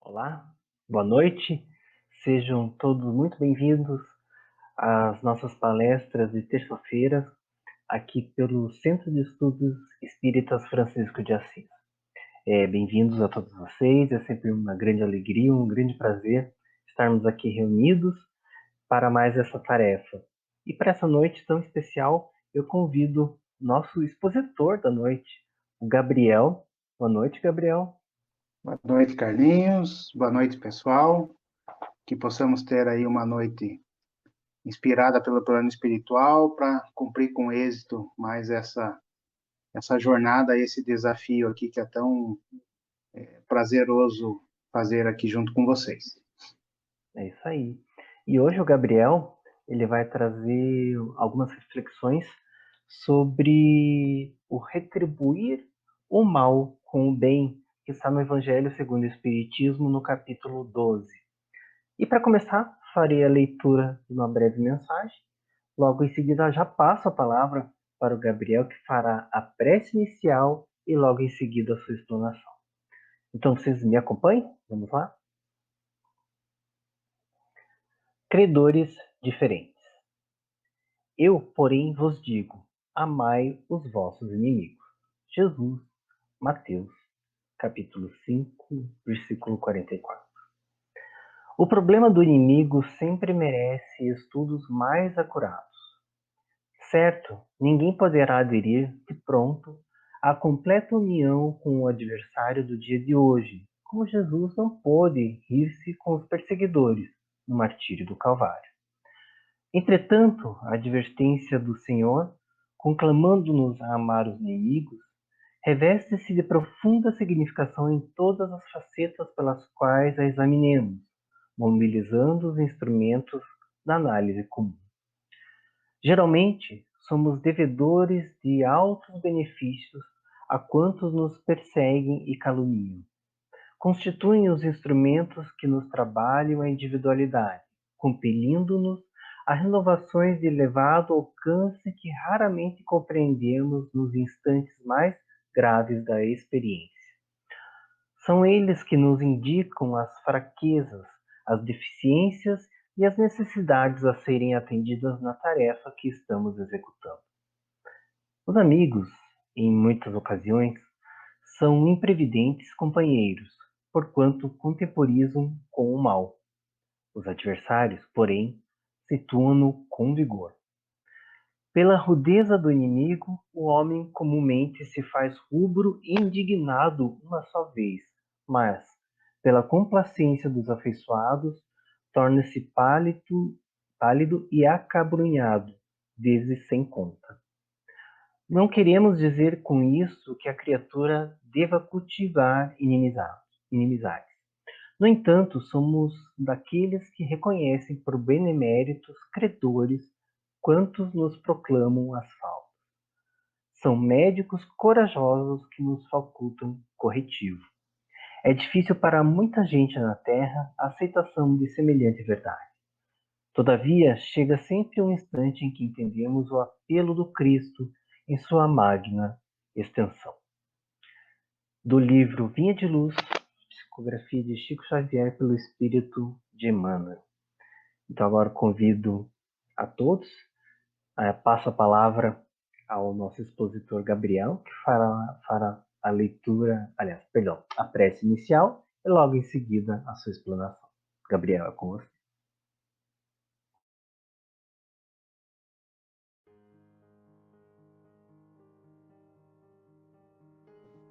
Olá, boa noite, sejam todos muito bem-vindos às nossas palestras de terça-feira, aqui pelo Centro de Estudos Espíritas Francisco de Assis. Bem-vindos a todos vocês, é sempre uma grande alegria, um grande prazer estarmos aqui reunidos para mais essa tarefa. E para essa noite tão especial, eu convido nosso expositor da noite, o Gabriel. Boa noite, Gabriel. Boa noite, Carlinhos. Boa noite, pessoal. Que possamos ter aí uma noite inspirada pelo plano espiritual para cumprir com êxito mais essa jornada, esse desafio aqui que é tão prazeroso fazer aqui junto com vocês. É isso aí. E hoje o Gabriel, ele vai trazer algumas reflexões sobre o retribuir o mal com o bem, que está no Evangelho segundo o Espiritismo, no capítulo 12. E para começar, farei a leitura de uma breve mensagem. Logo em seguida, já passo a palavra para o Gabriel, que fará a prece inicial e logo em seguida a sua explanação. Então, vocês me acompanhem? Vamos lá? Credores diferentes. Eu, porém, vos digo, amai os vossos inimigos. Jesus, Mateus, capítulo 5, versículo 44. O problema do inimigo sempre merece estudos mais acurados. Certo, ninguém poderá aderir de pronto à completa união com o adversário do dia de hoje, como Jesus não pôde rir-se com os perseguidores no martírio do Calvário. Entretanto, a advertência do Senhor, conclamando-nos a amar os inimigos, reveste-se de profunda significação em todas as facetas pelas quais a examinemos, mobilizando os instrumentos da análise comum. Geralmente, somos devedores de altos benefícios a quantos nos perseguem e caluniam. Constituem os instrumentos que nos trabalham a individualidade, compelindo-nos a renovações de elevado alcance que raramente compreendemos nos instantes mais graves da experiência. São eles que nos indicam as fraquezas, as deficiências e as necessidades a serem atendidas na tarefa que estamos executando. Os amigos, em muitas ocasiões, são imprevidentes companheiros, porquanto contemporizam com o mal. Os adversários, porém, situam-no com vigor. Pela rudeza do inimigo, o homem comumente se faz rubro e indignado uma só vez, mas, pela complacência dos afeiçoados, torna-se pálido e acabrunhado, vezes sem conta. Não queremos dizer com isso que a criatura deva cultivar inimizades. No entanto, somos daqueles que reconhecem por beneméritos credores quantos nos proclamam as faltas. São médicos corajosos que nos facultam corretivo. É difícil para muita gente na Terra a aceitação de semelhante verdade. Todavia, chega sempre um instante em que entendemos o apelo do Cristo em sua magna extensão. Do livro Vinha de Luz, psicografia de Chico Xavier pelo Espírito de Emmanuel. Então agora convido a todos, passo a palavra ao nosso expositor Gabriel, que fará a leitura, a prece inicial e logo em seguida a sua explanação. Gabriel, é com você.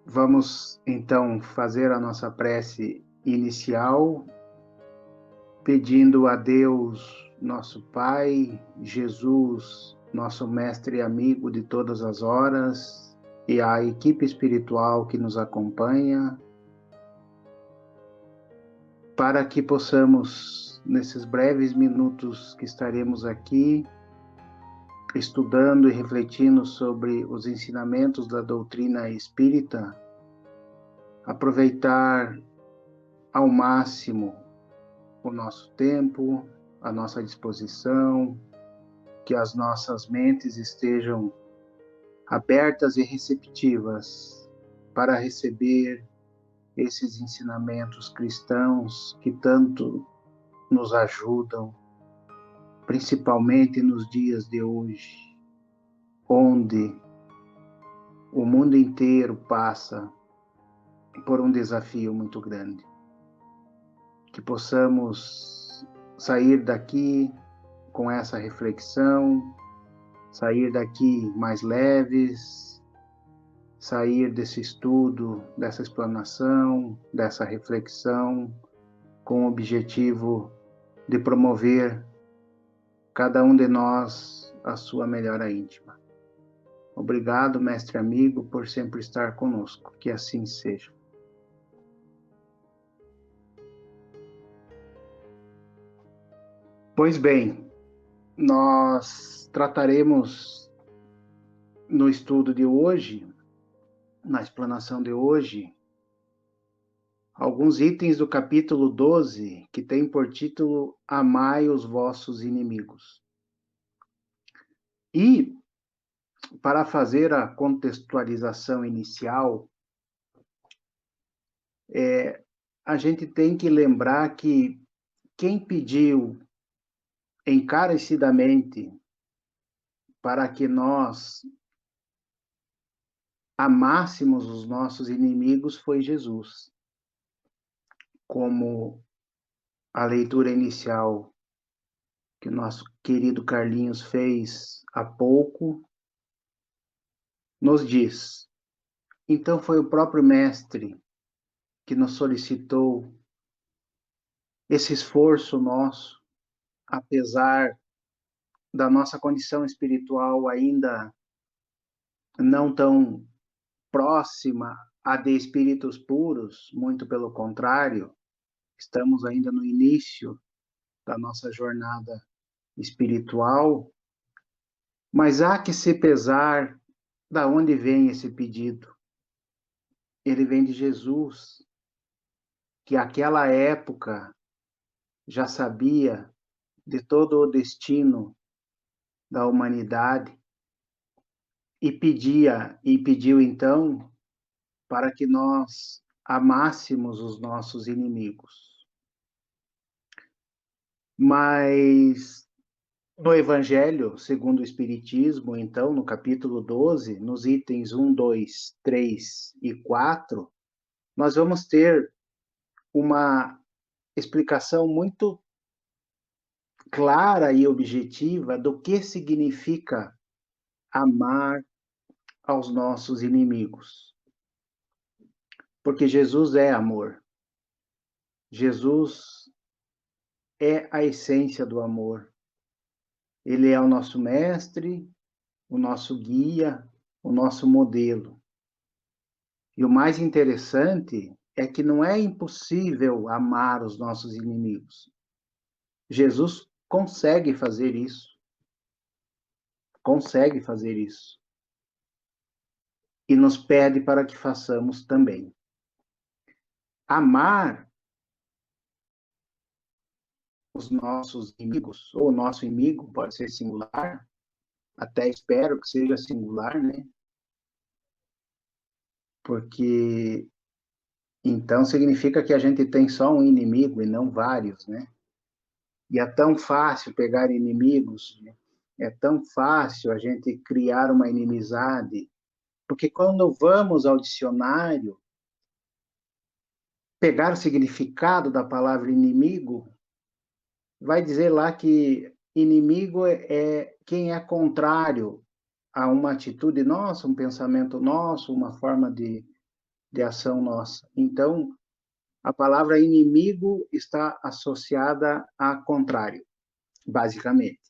Vamos, então, fazer a nossa prece inicial, pedindo a Deus, nosso Pai, Jesus, nosso mestre e amigo de todas as horas, e a equipe espiritual que nos acompanha, para que possamos, nesses breves minutos que estaremos aqui, estudando e refletindo sobre os ensinamentos da doutrina espírita, aproveitar ao máximo o nosso tempo, a nossa disposição, que as nossas mentes estejam abertas e receptivas para receber esses ensinamentos cristãos que tanto nos ajudam, principalmente nos dias de hoje, onde o mundo inteiro passa por um desafio muito grande. Que possamos sair daqui com essa reflexão, sair daqui mais leves, sair desse estudo, dessa explanação, dessa reflexão, com o objetivo de promover cada um de nós a sua melhora íntima. Obrigado, mestre amigo, por sempre estar conosco. Que assim seja. Pois bem, nós trataremos no estudo de hoje, na explanação de hoje, alguns itens do capítulo 12, que tem por título Amai os vossos inimigos. E, para fazer a contextualização inicial, a gente tem que lembrar que quem pediu encarecidamente para que nós amássemos os nossos inimigos foi Jesus. Como a leitura inicial que o nosso querido Carlinhos fez há pouco, nos diz. Então foi o próprio Mestre que nos solicitou esse esforço nosso, apesar da nossa condição espiritual ainda não tão próxima a de espíritos puros, muito pelo contrário, estamos ainda no início da nossa jornada espiritual, mas há que se pesar da onde vem esse pedido. Ele vem de Jesus, que àquela época já sabia de todo o destino da humanidade e pediu então para que nós amássemos os nossos inimigos. Mas no Evangelho, segundo o Espiritismo, então, no capítulo 12, nos itens 1, 2, 3 e 4, nós vamos ter uma explicação muito clara e objetiva do que significa amar aos nossos inimigos. Porque Jesus é amor. Jesus é a essência do amor. Ele é o nosso mestre, o nosso guia, o nosso modelo. E o mais interessante é que não é impossível amar os nossos inimigos. Jesus consegue fazer isso. Consegue fazer isso. E nos pede para que façamos também. Amar os nossos inimigos, ou o nosso inimigo, pode ser singular, até espero que seja singular, né? Porque então significa que a gente tem só um inimigo e não vários, né? E é tão fácil pegar inimigos, né? É tão fácil a gente criar uma inimizade, porque quando vamos ao dicionário, pegar o significado da palavra inimigo, vai dizer lá que inimigo é quem é contrário a uma atitude nossa, um pensamento nosso, uma forma de ação nossa. Então, a palavra inimigo está associada a contrário, basicamente.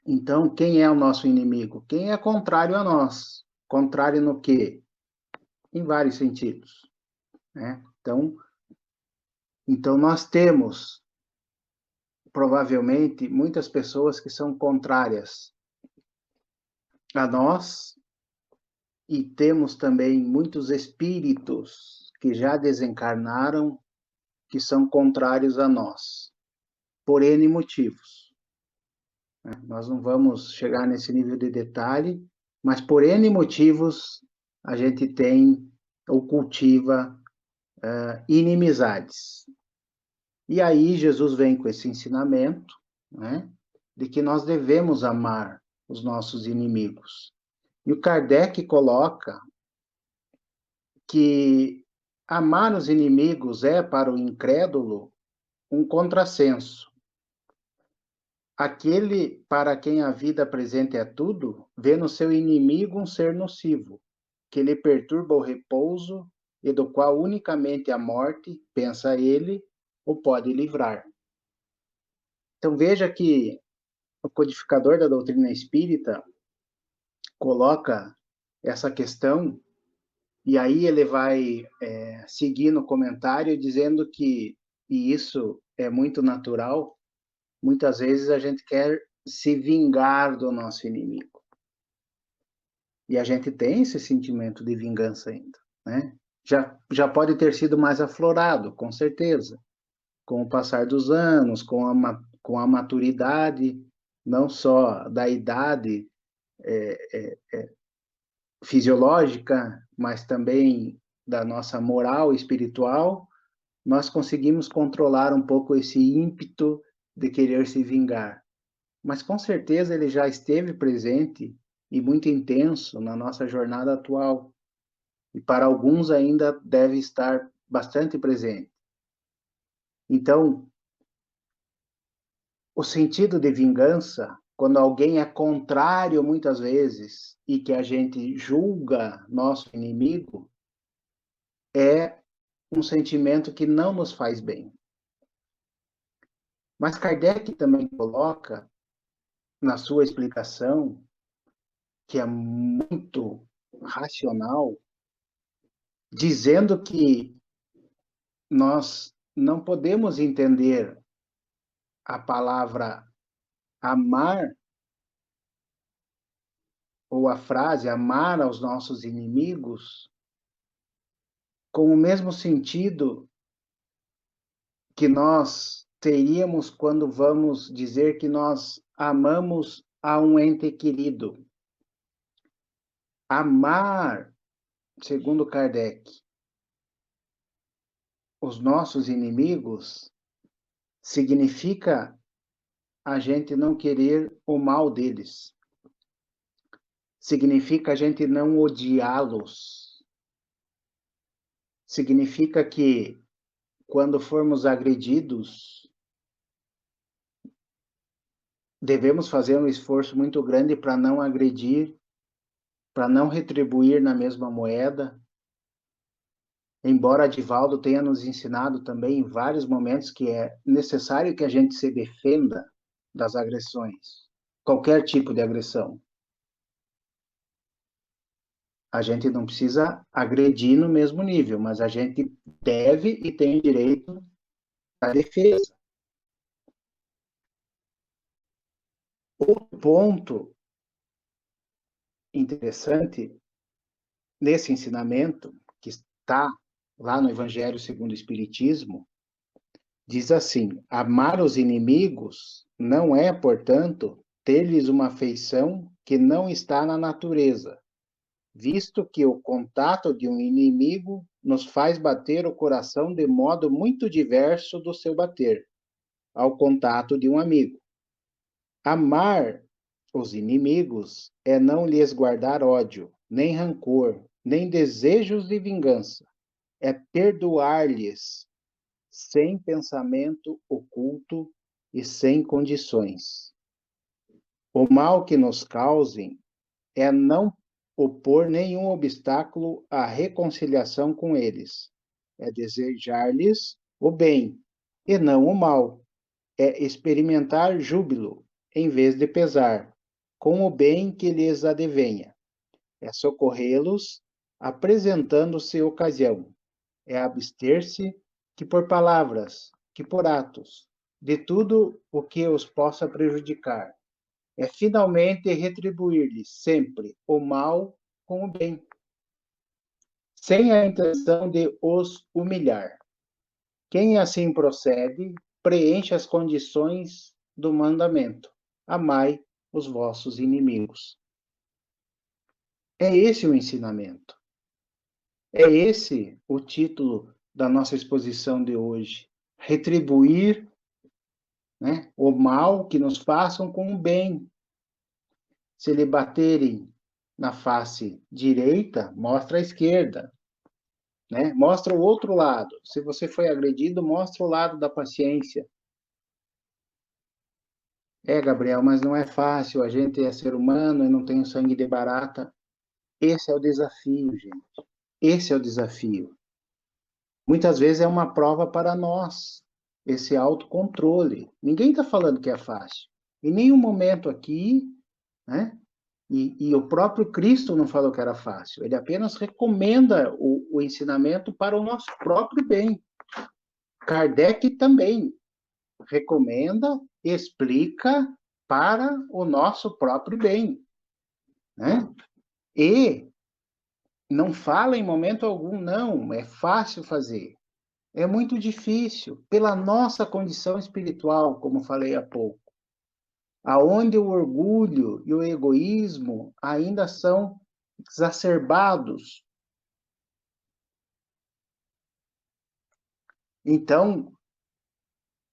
Então, quem é o nosso inimigo? Quem é contrário a nós. Contrário no quê? Em vários sentidos, né? Então nós temos, provavelmente, muitas pessoas que são contrárias a nós e temos também muitos espíritos que já desencarnaram que são contrários a nós, por N motivos. Nós não vamos chegar nesse nível de detalhe, mas por N motivos a gente tem ou cultiva inimizades. E aí Jesus vem com esse ensinamento, né, de que nós devemos amar os nossos inimigos. E o Kardec coloca que amar os inimigos é, para o incrédulo, um contrassenso. Aquele para quem a vida presente é tudo, vê no seu inimigo um ser nocivo, que lhe perturba o repouso e do qual unicamente a morte, pensa ele, o pode livrar. Então veja que o codificador da doutrina espírita coloca essa questão, e aí ele vai seguir no comentário dizendo que, e isso é muito natural, muitas vezes a gente quer se vingar do nosso inimigo. E a gente tem esse sentimento de vingança ainda, né? Já pode ter sido mais aflorado, com certeza, com o passar dos anos, com a maturidade, não só da idade fisiológica, mas também da nossa moral espiritual, nós conseguimos controlar um pouco esse ímpeto de querer se vingar. Mas com certeza ele já esteve presente e muito intenso na nossa jornada atual. E para alguns ainda deve estar bastante presente. Então, o sentido de vingança, quando alguém é contrário muitas vezes e que a gente julga nosso inimigo, é um sentimento que não nos faz bem. Mas Kardec também coloca na sua explicação, que é muito racional, dizendo que nós não podemos entender a palavra amar, ou a frase amar aos nossos inimigos, com o mesmo sentido que nós teríamos quando vamos dizer que nós amamos a um ente querido. Amar, segundo Kardec, os nossos inimigos significa a gente não querer o mal deles. Significa a gente não odiá-los. Significa que, quando formos agredidos, devemos fazer um esforço muito grande para não agredir, para não retribuir na mesma moeda. Embora Divaldo tenha nos ensinado também em vários momentos que é necessário que a gente se defenda das agressões, qualquer tipo de agressão. A gente não precisa agredir no mesmo nível, mas a gente deve e tem direito à defesa. Outro ponto interessante nesse ensinamento, que está lá no Evangelho segundo o Espiritismo, diz assim: amar os inimigos não é, portanto, ter-lhes uma afeição que não está na natureza, visto que o contato de um inimigo nos faz bater o coração de modo muito diverso do seu bater ao contato de um amigo. Amar os inimigos é não lhes guardar ódio, nem rancor, nem desejos de vingança. É perdoar-lhes sem pensamento oculto e sem condições. O mal que nos causem é não opor nenhum obstáculo à reconciliação com eles. É desejar-lhes o bem e não o mal. É experimentar júbilo em vez de pesar, com o bem que lhes advenha. É socorrê-los, apresentando-se ocasião. É abster-se, que por palavras, que por atos, de tudo o que os possa prejudicar. É finalmente retribuir-lhes sempre o mal com o bem, sem a intenção de os humilhar. Quem assim procede, preenche as condições do mandamento: amai os vossos inimigos. É esse o ensinamento. É esse o título da nossa exposição de hoje. Retribuir, né, o mal que nos façam com o bem. Se lhe baterem na face direita, mostra a esquerda, né? Mostra o outro lado. Se você foi agredido, mostra o lado da paciência. Gabriel, mas não é fácil, a gente é ser humano e não tem sangue de barata. Esse é o desafio, gente. Esse é o desafio. Muitas vezes é uma prova para nós, esse autocontrole. Ninguém está falando que é fácil. Em nenhum momento aqui, né? E o próprio Cristo não falou que era fácil. Ele apenas recomenda o ensinamento para o nosso próprio bem. Kardec também recomenda, explica para o nosso próprio bem, né? E não fala em momento algum, não, é fácil fazer. É muito difícil, pela nossa condição espiritual, como falei há pouco, aonde o orgulho e o egoísmo ainda são exacerbados. Então,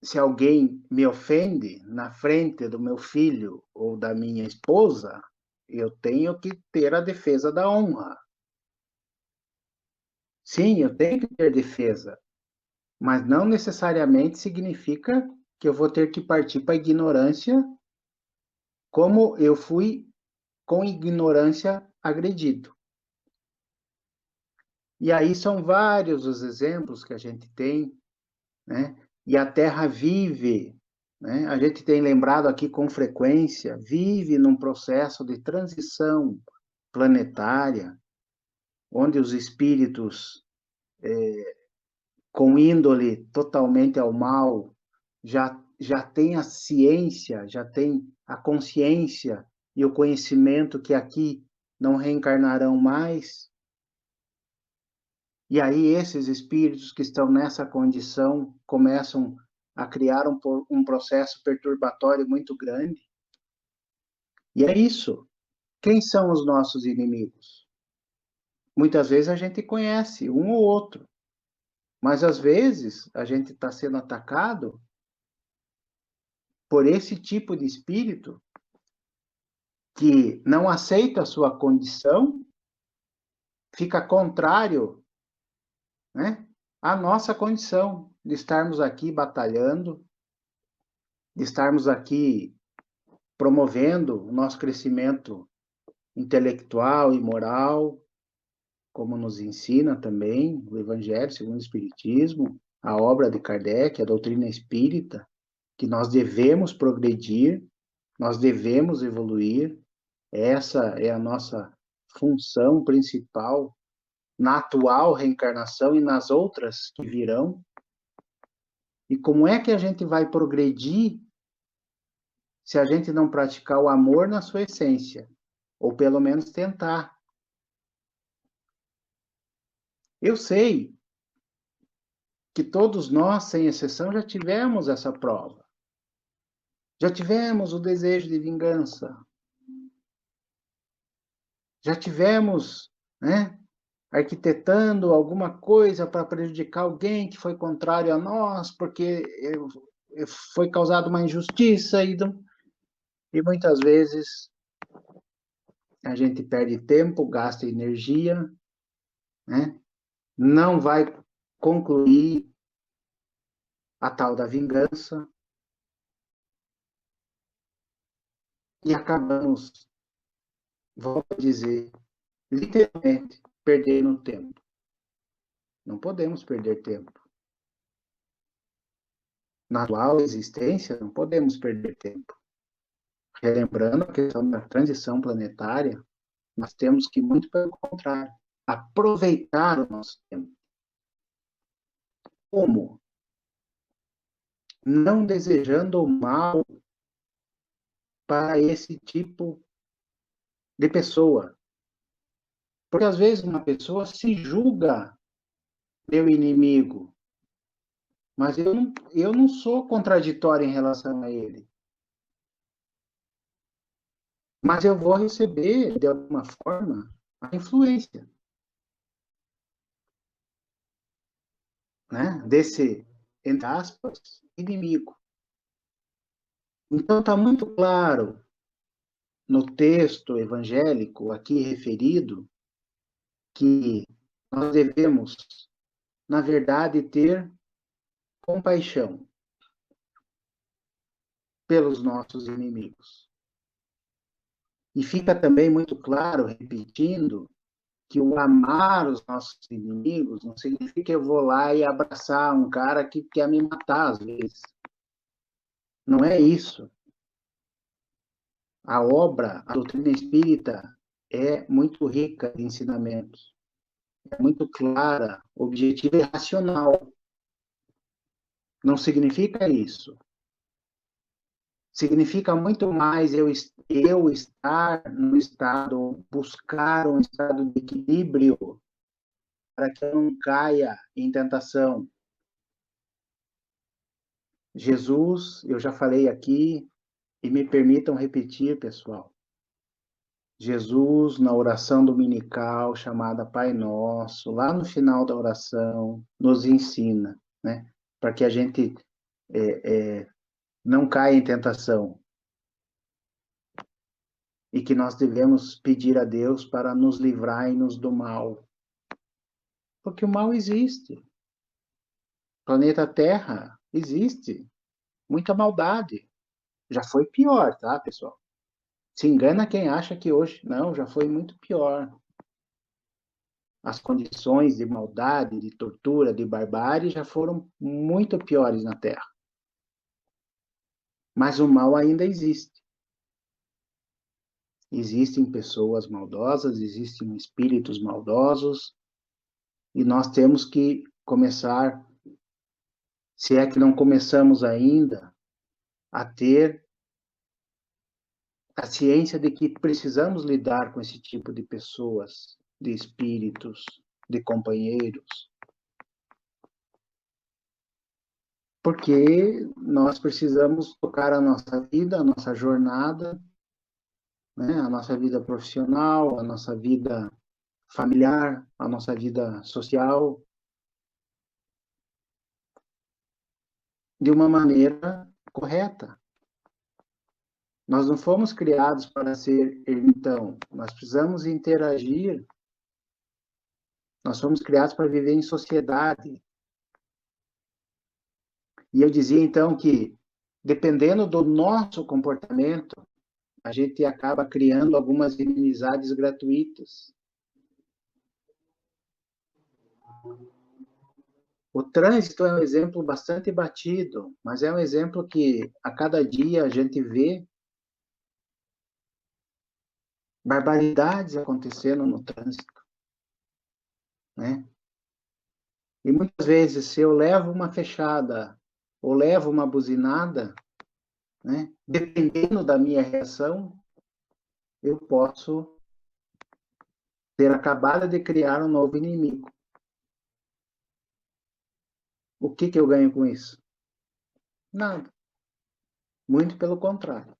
se alguém me ofende na frente do meu filho ou da minha esposa, eu tenho que ter a defesa da honra. Sim, eu tenho que ter defesa, mas não necessariamente significa que eu vou ter que partir para a ignorância, como eu fui com ignorância agredido. E aí são vários os exemplos que a gente tem, né? E a Terra vive, né? A gente tem lembrado aqui com frequência, vive num processo de transição planetária, onde os espíritos com índole totalmente ao mal já têm a ciência, já têm a consciência e o conhecimento que aqui não reencarnarão mais. E aí esses espíritos que estão nessa condição começam a criar um processo perturbatório muito grande. E é isso. Quem são os nossos inimigos? Muitas vezes a gente conhece um ou outro, mas às vezes a gente está sendo atacado por esse tipo de espírito que não aceita a sua condição, fica contrário, né, à nossa condição de estarmos aqui batalhando, de estarmos aqui promovendo o nosso crescimento intelectual e moral, como nos ensina também o Evangelho segundo o Espiritismo, a obra de Kardec, a doutrina espírita, que nós devemos progredir, nós devemos evoluir. Essa é a nossa função principal na atual reencarnação e nas outras que virão. E como é que a gente vai progredir se a gente não praticar o amor na sua essência? Ou pelo menos tentar. Eu sei que todos nós, sem exceção, já tivemos essa prova. Já tivemos o desejo de vingança. Já tivemos, né, arquitetando alguma coisa para prejudicar alguém que foi contrário a nós, porque foi causada uma injustiça e muitas vezes a gente perde tempo, gasta energia, né? Não vai concluir a tal da vingança e acabamos, vou dizer, literalmente perdendo tempo. Não podemos perder tempo. Na atual existência, não podemos perder tempo. Relembrando a questão da transição planetária, nós temos que, muito pelo contrário, aproveitar o nosso tempo. Como? Não desejando o mal para esse tipo de pessoa. Porque às vezes uma pessoa se julga meu inimigo, mas eu não sou contraditório em relação a ele. Mas eu vou receber, de alguma forma, a influência. né, desse, entre aspas, inimigo. Então, está muito claro no texto evangélico aqui referido que nós devemos, na verdade, ter compaixão pelos nossos inimigos. E fica também muito claro, repetindo, que o amar os nossos inimigos não significa que eu vou lá e abraçar um cara que quer me matar às vezes. Não é isso. A obra, a doutrina espírita é muito rica de ensinamentos. É muito clara, objetiva e racional. Não significa isso. Significa muito mais eu estar no estado, buscar um estado de equilíbrio para que eu não caia em tentação. Jesus, eu já falei aqui, e me permitam repetir, pessoal. Jesus, na oração dominical chamada Pai Nosso, lá no final da oração, nos ensina, né? Para que a gente não caia em tentação. E que nós devemos pedir a Deus para nos livrar-nos do mal. Porque o mal existe. O planeta Terra existe. Muita maldade. Já foi pior, tá, pessoal? Se engana quem acha que hoje... Não, já foi muito pior. As condições de maldade, de tortura, de barbárie já foram muito piores na Terra. Mas o mal ainda existe. Existem pessoas maldosas, existem espíritos maldosos, e nós temos que começar, se é que não começamos ainda, a ter a ciência de que precisamos lidar com esse tipo de pessoas, de espíritos, de companheiros. Porque nós precisamos tocar a nossa vida, a nossa jornada, né? A nossa vida profissional, a nossa vida familiar, a nossa vida social, de uma maneira correta. Nós não fomos criados para ser ermitão, nós precisamos interagir, nós fomos criados para viver em sociedade. E eu dizia então que, dependendo do nosso comportamento, a gente acaba criando algumas inimizades gratuitas. O trânsito é um exemplo bastante batido, mas é um exemplo que a cada dia a gente vê barbaridades acontecendo no trânsito, né? E muitas vezes, se eu levo uma fechada ou levo uma buzinada, né, dependendo da minha reação, eu posso ter acabado de criar um novo inimigo. O que eu ganho com isso? Nada. Muito pelo contrário.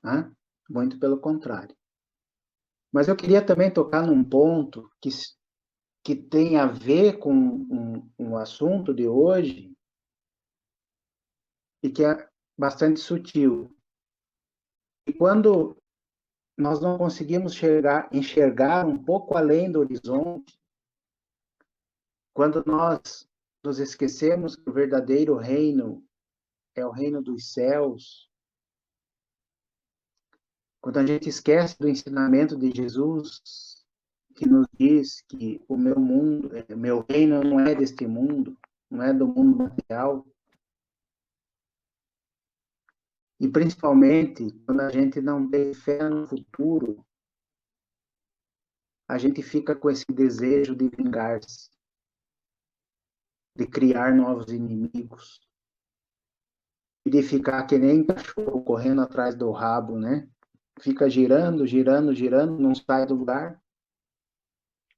Né? Muito pelo contrário. Mas eu queria também tocar num ponto que tem a ver com um assunto de hoje e que é bastante sutil. E quando nós não conseguimos enxergar um pouco além do horizonte, quando nós nos esquecemos que o verdadeiro reino é o reino dos céus, quando a gente esquece do ensinamento de Jesus, que nos diz que o meu reino não é deste mundo, não é do mundo material, e principalmente quando a gente não tem fé no futuro, a gente fica com esse desejo de vingar-se, de criar novos inimigos, e de ficar que nem cachorro correndo atrás do rabo, né? Fica girando, girando, girando, não sai do lugar.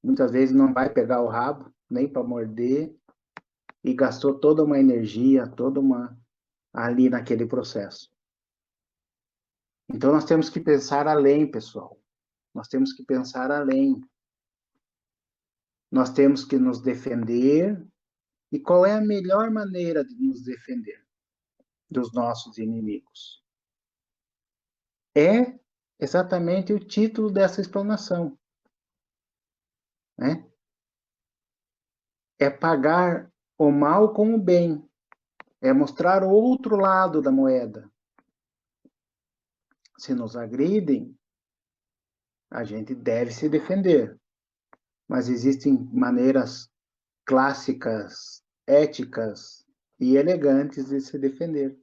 Muitas vezes não vai pegar o rabo, nem para morder, e gastou toda uma energia, ali naquele processo. Então nós temos que pensar além, pessoal. Nós temos que pensar além. Nós temos que nos defender E qual é a melhor maneira de nos defender dos nossos inimigos? É exatamente o título dessa explanação, né? É pagar o mal com o bem, é mostrar o outro lado da moeda. Se nos agridem, a gente deve se defender, mas existem maneiras clássicas, éticas e elegantes de se defender.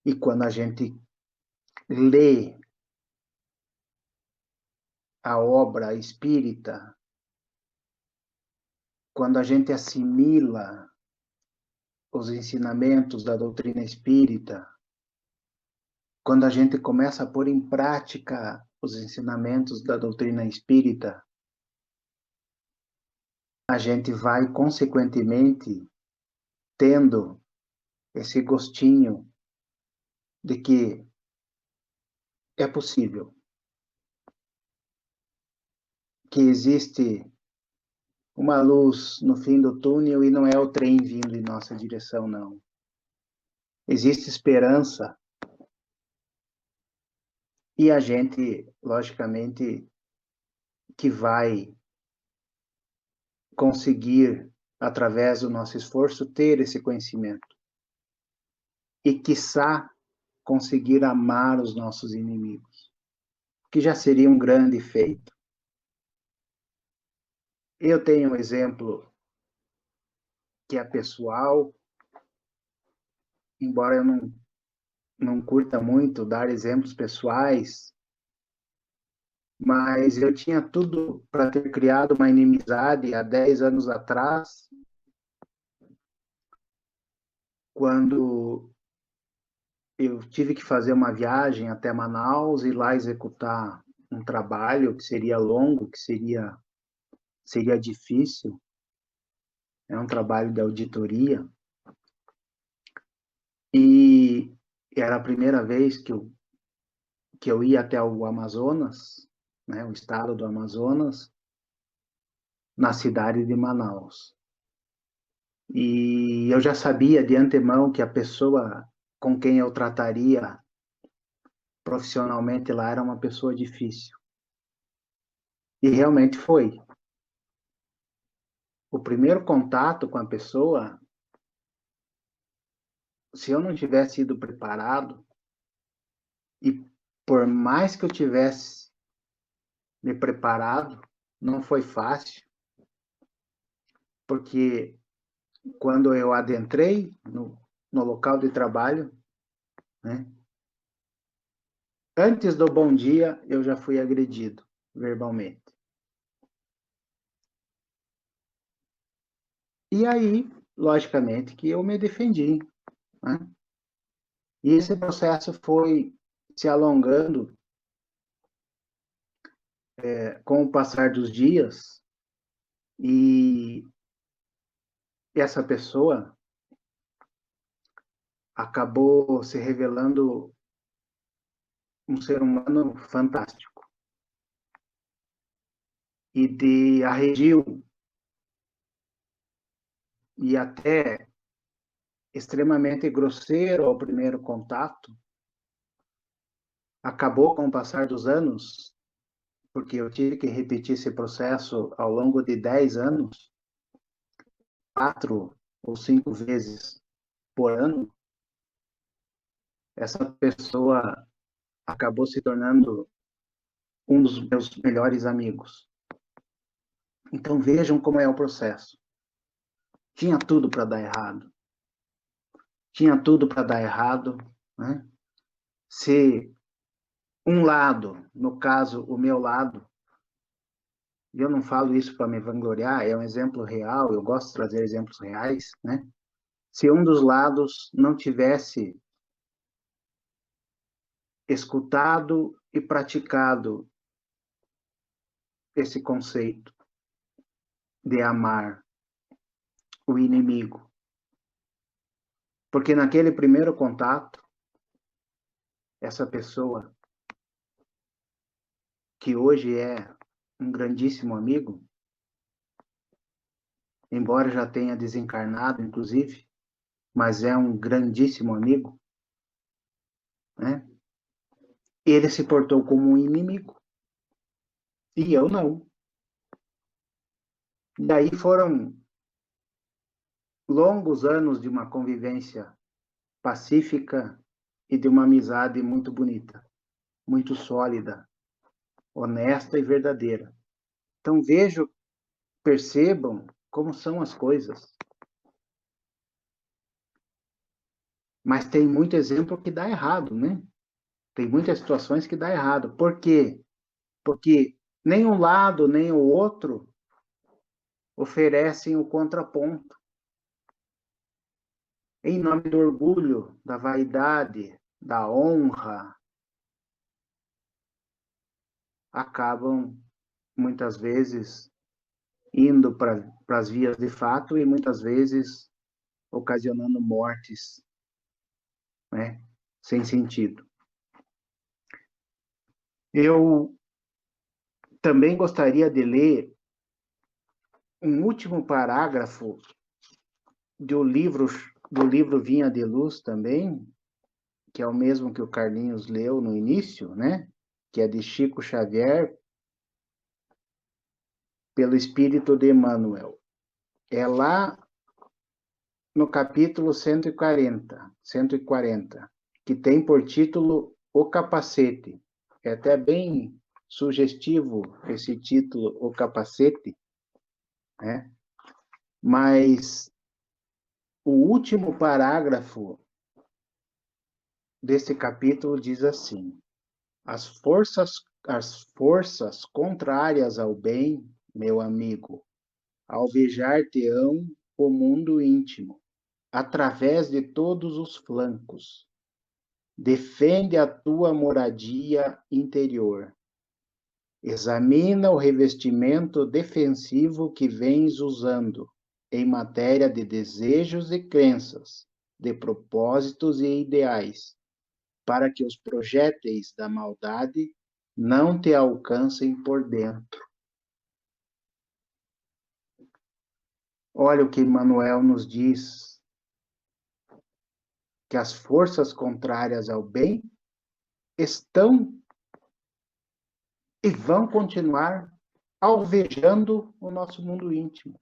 E quando a gente lê a obra espírita, quando a gente assimila os ensinamentos da doutrina espírita, quando a gente começa a pôr em prática os ensinamentos da doutrina espírita, a gente vai, consequentemente, tendo esse gostinho de que é possível, que existe uma luz no fim do túnel e não é o trem vindo em nossa direção, não. Existe esperança e a gente, logicamente, que vai conseguir, através do nosso esforço, ter esse conhecimento. E, quiçá, conseguir amar os nossos inimigos, que já seria um grande feito. Eu tenho um exemplo que é pessoal, embora eu não curta muito dar exemplos pessoais, mas eu tinha tudo para ter criado uma inimizade há 10 anos atrás, quando eu tive que fazer uma viagem até Manaus e lá executar um trabalho que seria longo, que seria difícil, é um trabalho de auditoria, e era a primeira vez que eu ia até o Amazonas, né, o estado do Amazonas, na cidade de Manaus. E eu já sabia de antemão que a pessoa com quem eu trataria profissionalmente lá era uma pessoa difícil. E realmente foi. O primeiro contato com a pessoa, se eu não tivesse sido preparado, e por mais que eu tivesse me preparado, não foi fácil, porque quando eu adentrei no local de trabalho, né, antes do bom dia, eu já fui agredido verbalmente. E aí, logicamente, que eu me defendi, né? E esse processo foi se alongando com o passar dos dias, e essa pessoa acabou se revelando um ser humano fantástico e de arredio e até extremamente grosseiro ao primeiro contato. Acabou com o passar dos anos, porque eu tive que repetir esse processo ao longo de 10 anos, 4 ou 5 vezes por ano. Essa pessoa acabou se tornando um dos meus melhores amigos. Então vejam como é o processo. Tinha tudo para dar errado. Tinha tudo para dar errado, né? Se um lado, no caso, o meu lado, e eu não falo isso para me vangloriar, é um exemplo real, eu gosto de trazer exemplos reais, né? Se um dos lados não tivesse escutado e praticado esse conceito de amar o inimigo, porque naquele primeiro contato, essa pessoa, que hoje é um grandíssimo amigo, embora já tenha desencarnado, inclusive, mas é um grandíssimo amigo, né? Ele se portou como um inimigo, e eu não. Daí foram longos anos de uma convivência pacífica e de uma amizade muito bonita, muito sólida, honesta e verdadeira. Então percebam como são as coisas. Mas tem muito exemplo que dá errado, né? Tem muitas situações que dá errado. Por quê? Porque nem um lado nem o outro oferecem o contraponto. Em nome do orgulho, da vaidade, da honra, acabam muitas vezes indo para as vias de fato e muitas vezes ocasionando mortes, né, sem sentido. Eu também gostaria de ler um último parágrafo do livro Vinha de Luz também, que é o mesmo que o Carlinhos leu no início, né? Que é de Chico Xavier, pelo Espírito de Emmanuel. É lá no capítulo 140, que tem por título O Capacete. É até bem sugestivo esse título, O Capacete, né? Mas o último parágrafo desse capítulo diz assim: as forças contrárias ao bem, meu amigo, alvejar-te-ão o mundo íntimo, através de todos os flancos. Defende a tua moradia interior. Examina o revestimento defensivo que vens usando em matéria de desejos e crenças, de propósitos e ideais, para que os projéteis da maldade não te alcancem por dentro. Olha o que Emmanuel nos diz, que as forças contrárias ao bem estão e vão continuar alvejando o nosso mundo íntimo.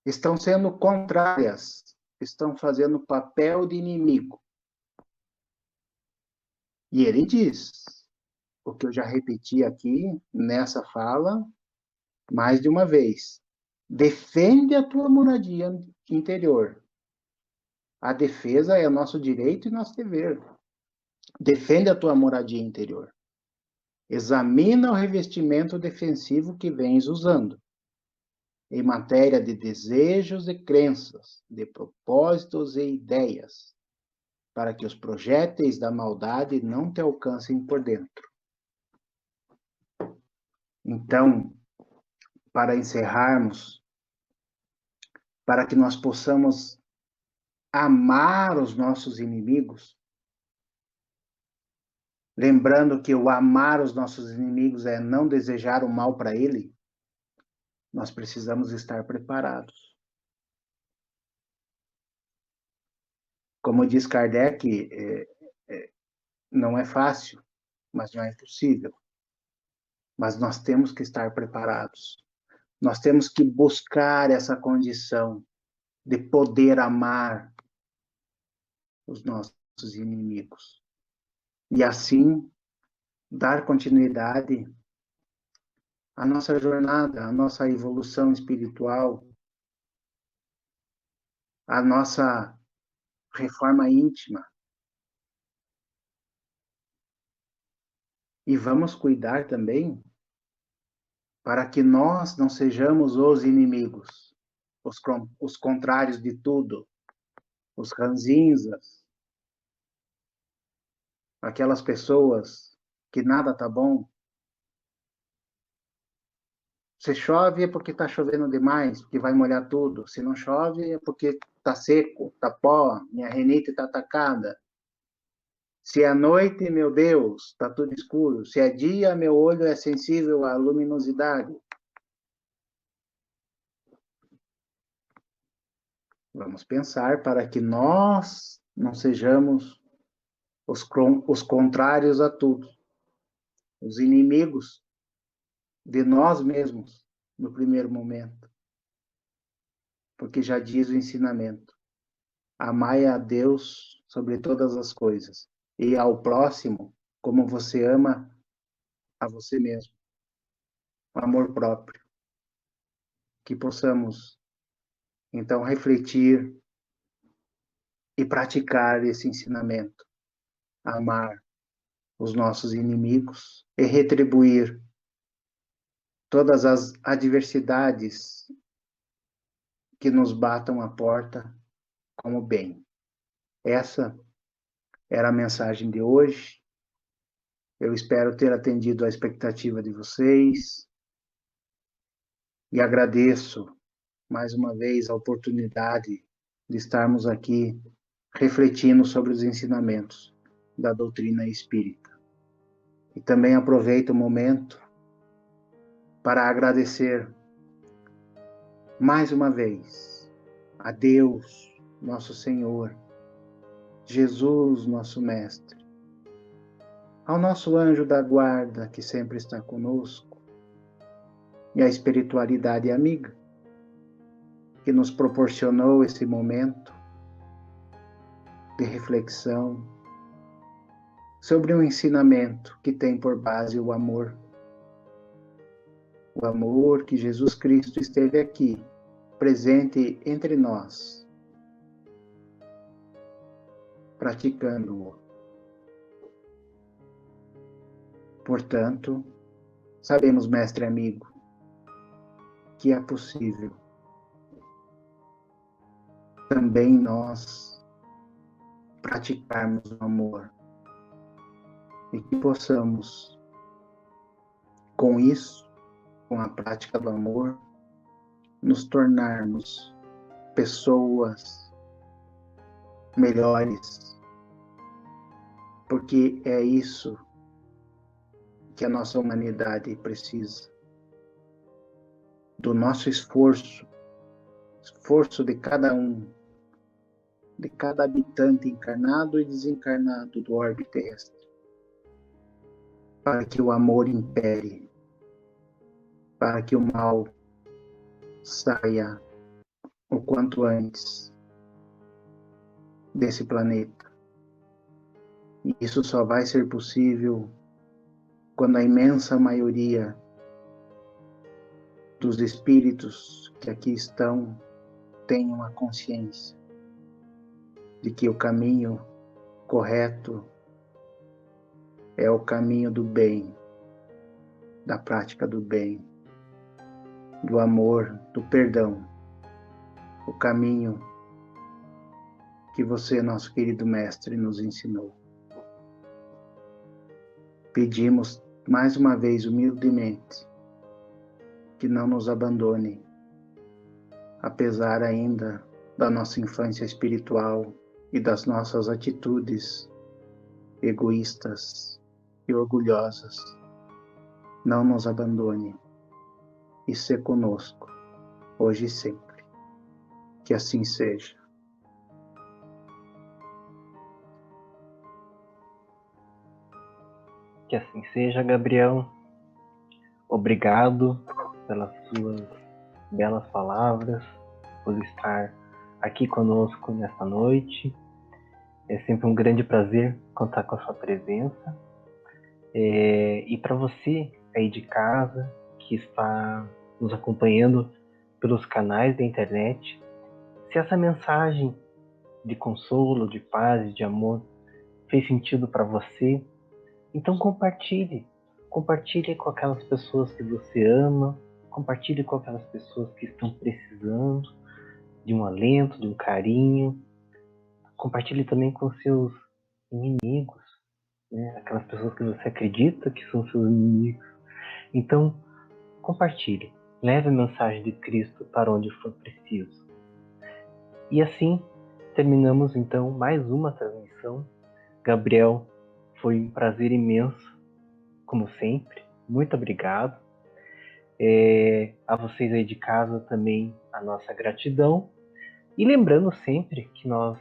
Estão sendo contrárias, estão fazendo papel de inimigo. E ele diz, o que eu já repeti aqui nessa fala, mais de uma vez: defende a tua moradia interior. A defesa é nosso direito e nosso dever. Defende a tua moradia interior. Examina o revestimento defensivo que vens usando em matéria de desejos e crenças, de propósitos e ideias, para que os projéteis da maldade não te alcancem por dentro. Então, para encerrarmos, para que nós possamos amar os nossos inimigos, lembrando que o amar os nossos inimigos é não desejar o mal para ele, nós precisamos estar preparados. Como diz Kardec, não é fácil, mas não é impossível. Mas nós temos que estar preparados. Nós temos que buscar essa condição de poder amar os nossos inimigos. E assim, dar continuidade à nossa jornada, à nossa evolução espiritual, à nossa reforma íntima. E vamos cuidar também para que nós não sejamos os inimigos, os contrários de tudo, os ranzinzas, aquelas pessoas que nada tá bom. Se chove é porque está chovendo demais, porque vai molhar tudo. Se não chove é porque está seco, está pó, minha renite está atacada. Se é noite, meu Deus, está tudo escuro. Se é dia, meu olho é sensível à luminosidade. Vamos pensar para que nós não sejamos os contrários a tudo, os inimigos de nós mesmos no primeiro momento. Porque já diz o ensinamento: amai a Deus sobre todas as coisas e ao próximo como você ama a você mesmo. O amor próprio. Que possamos, então, refletir e praticar esse ensinamento. Amar os nossos inimigos e retribuir todas as adversidades que nos batam à porta como bem. Essa era a mensagem de hoje. Eu espero ter atendido a expectativa de vocês e agradeço mais uma vez a oportunidade de estarmos aqui refletindo sobre os ensinamentos da doutrina espírita. E também aproveito o momento para agradecer mais uma vez a Deus, nosso Senhor, Jesus, nosso Mestre, ao nosso anjo da guarda que sempre está conosco e à espiritualidade amiga que nos proporcionou esse momento de reflexão sobre um ensinamento que tem por base o amor. O amor que Jesus Cristo esteve aqui, presente entre nós, praticando-o. Portanto, sabemos, mestre amigo, que é possível também nós praticarmos o amor e que possamos, com isso, com a prática do amor, nos tornarmos pessoas melhores, porque é isso que a nossa humanidade precisa, do nosso esforço de cada um, de cada habitante encarnado e desencarnado do orbe terrestre, para que o amor impere, para que o mal saia o quanto antes desse planeta. E isso só vai ser possível quando a imensa maioria dos espíritos que aqui estão tenham a consciência de que o caminho correto é o caminho do bem, da prática do bem, do amor, do perdão, o caminho que você, nosso querido mestre, nos ensinou. Pedimos mais uma vez humildemente que não nos abandone, apesar ainda da nossa infância espiritual e das nossas atitudes egoístas e orgulhosas. Não nos abandone e se conosco, hoje e sempre. Que assim seja. Que assim seja, Gabriel. Obrigado pelas suas belas palavras, por estar aqui conosco nesta noite. É sempre um grande prazer contar com a sua presença. E para você aí de casa, que está nos acompanhando pelos canais da internet, se essa mensagem de consolo, de paz, de amor fez sentido para você, então compartilhe. Compartilhe com aquelas pessoas que você ama, compartilhe com aquelas pessoas que estão precisando de um alento, de um carinho. Compartilhe também com seus inimigos, né? Aquelas pessoas que você acredita que são seus inimigos. Então, compartilhe. Leve a mensagem de Cristo para onde for preciso. E assim, terminamos então mais uma transmissão. Gabriel, foi um prazer imenso, como sempre. Muito obrigado. A vocês aí de casa também a nossa gratidão. E lembrando sempre que nós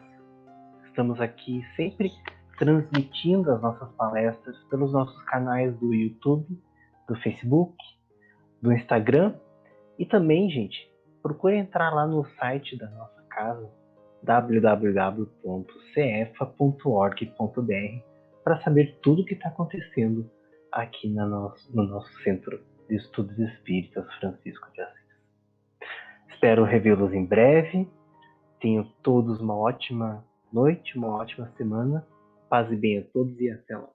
estamos aqui sempre transmitindo as nossas palestras pelos nossos canais do YouTube, do Facebook, do Instagram. E também, gente, procure entrar lá no site da nossa casa, www.cefa.org.br, para saber tudo o que está acontecendo aqui no nosso Centro de Estudos Espíritas Francisco de Assis. Espero revê-los em breve. Tenham todos uma ótima noite, uma ótima semana. Paz e bem a todos e até lá.